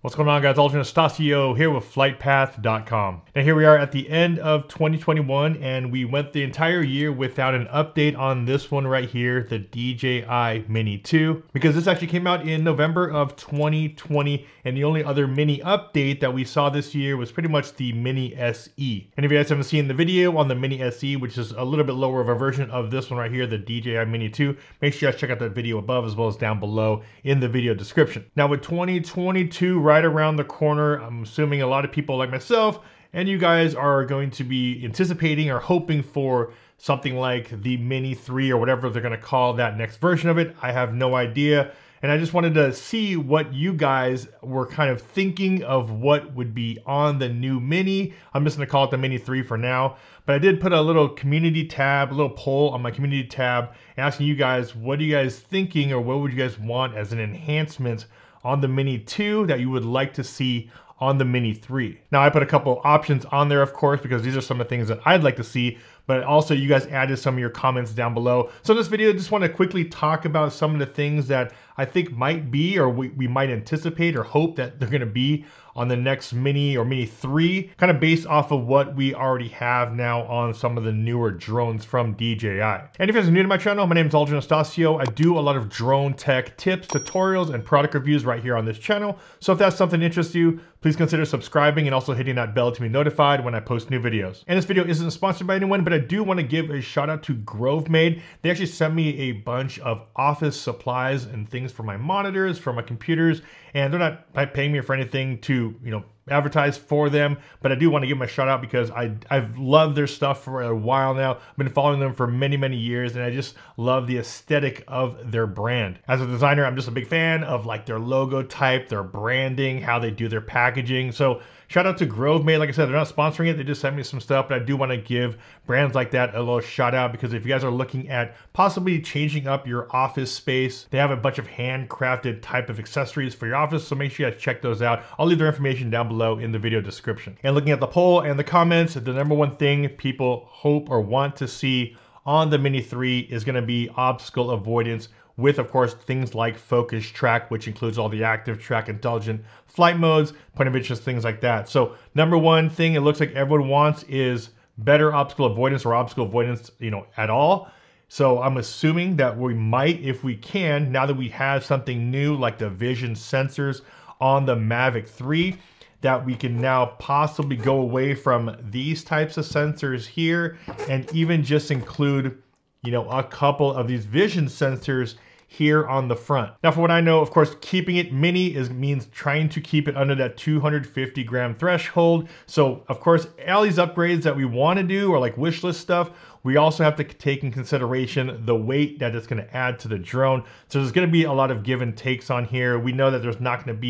What's going on, guys? Anastacio here with FlytPath.com. And here we are at the end of 2021, and we went the entire year without an update on this one right here, the DJI Mini 2, because this actually came out in November of 2020, and the only other Mini update that we saw this year was pretty much the Mini SE. And if you guys haven't seen the video on the Mini SE, which is a little bit lower of a version of this one right here, the DJI Mini 2, make sure you guys check out that video above as well as down below in the video description. Now with 2022 right around the corner, I'm assuming a lot of people like myself and you guys are going to be anticipating or hoping for something like the Mini 3 or whatever they're going to call that next version of it. I have no idea. And I just wanted to see what you guys were kind of thinking of what would be on the new Mini. I'm just going to call it the Mini 3 for now. But I did put a little community tab, a little poll on my community tab asking you guys, what are you guys thinking or what would you guys want as an enhancement on the Mini 2 that you would like to see on the Mini 3. Now I put a couple options on there, of course, because these are some of the things that I'd like to see, but also you guys added some of your comments down below. So in this video, I just want to quickly talk about some of the things that I think might be, or we might anticipate or hope that they're going to be on the next Mini or Mini 3, kind of based off of what we already have now on some of the newer drones from DJI. And if you guys are new to my channel, my name is Anastacio. I do a lot of drone tech tips, tutorials, and product reviews right here on this channel. So if that's something that interests you, please consider subscribing and also hitting that bell to be notified when I post new videos. And this video isn't sponsored by anyone, but I do want to give a shout out to grovemade. They actually sent me a bunch of office supplies and things for my monitors, for my computers, and they're not paying me for anything to, advertise for them, but I do want to give them a shout out because I've loved their stuff for a while now. I've been following them for many years, and I just love the aesthetic of their brand. As a designer, I'm just a big fan of like their logo type, their branding, how they do their packaging. So shout out to grovemade. Like I said, they're not sponsoring it. They just sent me some stuff, but I do want to give brands like that a little shout out because if you guys are looking at possibly changing up your office space, they have a bunch of handcrafted type of accessories for your office. So make sure you guys check those out. I'll leave their information down below in the video description. And looking at the poll and the comments, the number one thing people hope or want to see on the Mini 3 is going to be obstacle avoidance, with, of course, things like focus track, which includes all the active track, intelligent flight modes, point of interest, things like that. So number one thing it looks like everyone wants is better obstacle avoidance or obstacle avoidance, at all. So I'm assuming that we might, if we can, now that we have something new like the vision sensors on the Mavic 3, that we can now possibly go away from these types of sensors here and even just include, a couple of these vision sensors here on the front. Now, for what I know, of course, keeping it mini means trying to keep it under that 250 gram threshold. So of course, all these upgrades that we want to do or like wish list stuff, we also have to take in consideration the weight that it's going to add to the drone. So there's going to be a lot of give and takes on here. We know that you're not going to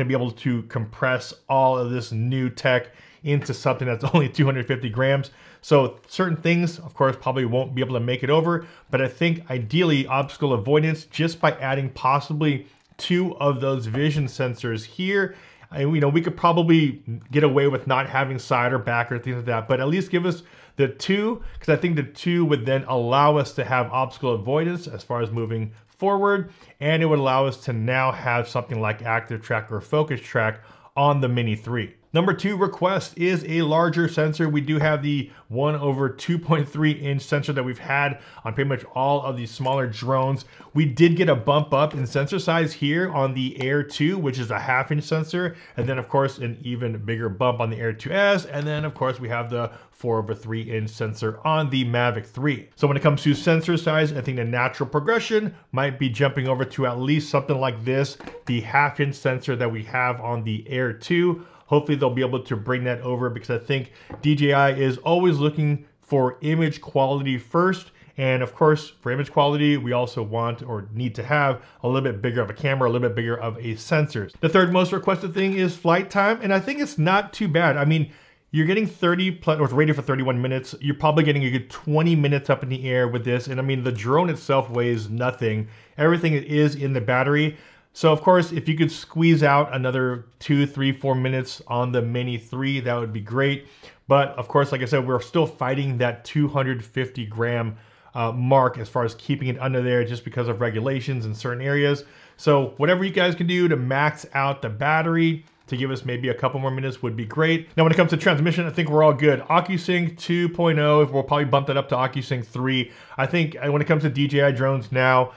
be able to compress all of this new tech into something that's only 250 grams. So certain things, of course, probably won't be able to make it over, but I think ideally obstacle avoidance, just by adding possibly 2 of those vision sensors here, we could probably get away with not having side or back or things like that, but at least give us the 2, because I think the 2 would then allow us to have obstacle avoidance as far as moving forward, and it would allow us to now have something like active track or focus track on the Mini 3. Number 2 request is a larger sensor. We do have the 1/2.3 inch sensor that we've had on pretty much all of these smaller drones. We did get a bump up in sensor size here on the Air 2, which is a 1/2 inch sensor. And then of course, an even bigger bump on the Air 2S. And then of course, we have the 4/3 inch sensor on the Mavic 3. So when it comes to sensor size, I think the natural progression might be jumping over to at least something like this, the 1/2 inch sensor that we have on the Air 2. Hopefully they'll be able to bring that over because I think DJI is always looking for image quality first. And of course, for image quality, we also want or need to have a little bit bigger of a camera, a little bit bigger of a sensor. The third most requested thing is flight time. And I think it's not too bad. I mean, you're getting 30 plus, or it's rated for 31 minutes. You're probably getting a good 20 minutes up in the air with this. And I mean, the drone itself weighs nothing. Everything is in the battery. So of course, if you could squeeze out another 2, 3, 4 minutes on the Mini 3, that would be great. But of course, like I said, we're still fighting that 250 gram mark as far as keeping it under there just because of regulations in certain areas. So whatever you guys can do to max out the battery to give us maybe a couple more minutes would be great. Now when it comes to transmission, I think we're all good. OcuSync 2.0, we'll probably bump that up to OcuSync 3. I think when it comes to DJI drones now,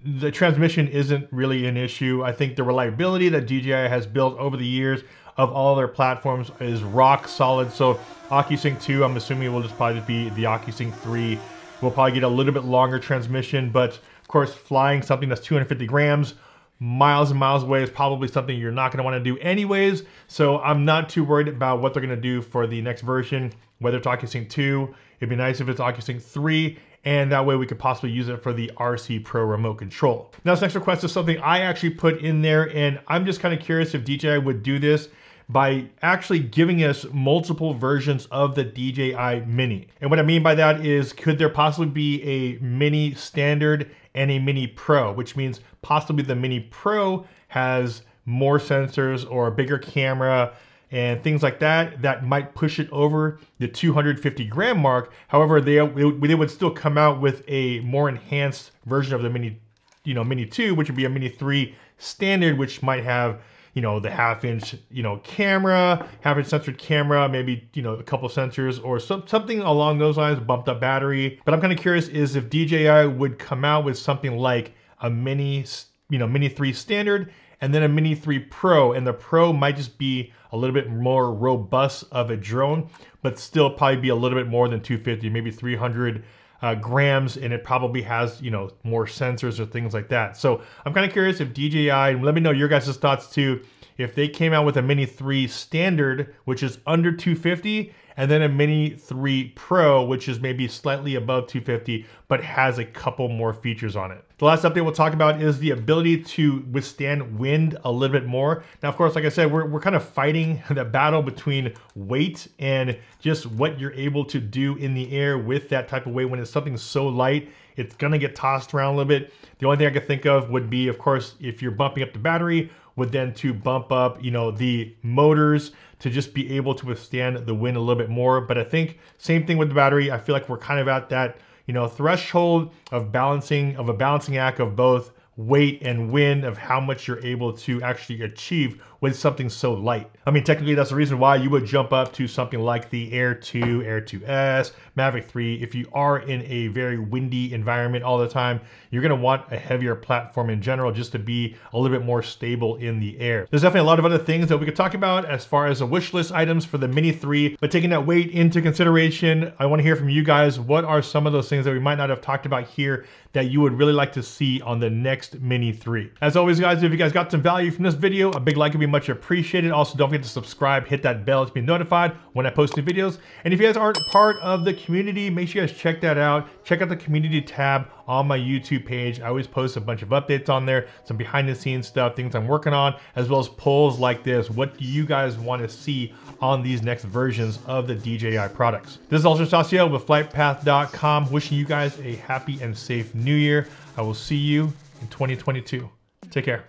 the transmission isn't really an issue. I think the reliability that DJI has built over the years of all their platforms is rock solid. So OcuSync 2, I'm assuming will just probably be the OcuSync 3. We'll probably get a little bit longer transmission, but of course, flying something that's 250 grams, miles and miles away is probably something you're not gonna wanna do anyways. So I'm not too worried about what they're gonna do for the next version, whether it's OcuSync 2, it'd be nice if it's OcuSync 3, and that way we could possibly use it for the RC Pro remote control. Now this next request is something I actually put in there, and I'm just kind of curious if DJI would do this by actually giving us multiple versions of the DJI Mini. And what I mean by that is, could there possibly be a Mini Standard and a Mini Pro, which means possibly the Mini Pro has more sensors or a bigger camera and things like that, that might push it over the 250 gram mark. However, they would still come out with a more enhanced version of the Mini, Mini 2, which would be a Mini 3 Standard, which might have, the half-inch, camera, half-inch sensored camera, maybe, a couple sensors or something along those lines, bumped up battery. But I'm kind of curious is if DJI would come out with something like a Mini 3 Standard and then a Mini 3 Pro, and the Pro might just be a little bit more robust of a drone, but still probably be a little bit more than 250, maybe 300 grams, and it probably has, more sensors or things like that. So I'm kind of curious if DJI, and let me know your guys' thoughts too, if they came out with a Mini 3 Standard, which is under 250, and then a Mini 3 Pro, which is maybe slightly above 250, but has a couple more features on it. The last update we'll talk about is the ability to withstand wind a little bit more. Now, of course, like I said, we're kind of fighting the battle between weight and just what you're able to do in the air with that type of weight. When it's something so light, it's gonna get tossed around a little bit. The only thing I could think of would be, of course, if you're bumping up the battery, would then to bump up, the motors to just be able to withstand the wind a little bit more. But I think same thing with the battery. I feel like we're kind of at that, threshold of a balancing act of both weight and wind, of how much you're able to actually achieve with something so light. I mean, technically that's the reason why you would jump up to something like the Air 2, Air 2S, Mavic 3. If you are in a very windy environment all the time, you're gonna want a heavier platform in general just to be a little bit more stable in the air. There's definitely a lot of other things that we could talk about as far as the wish list items for the Mini 3, but taking that weight into consideration, I wanna hear from you guys. What are some of those things that we might not have talked about here that you would really like to see on the next Mini 3? As always, guys, if you guys got some value from this video, a big like would be much appreciated. Also, don't forget to subscribe, hit that bell to be notified when I post new videos. And if you guys aren't part of the community, make sure you guys check that out. Check out the community tab on my YouTube page. I always post a bunch of updates on there, some behind the scenes stuff, things I'm working on, as well as polls like this. What do you guys want to see on these next versions of the DJI products? This is Ultra Stasio with FlytPath.com, wishing you guys a happy and safe new year. I will see you in 2022. Take care.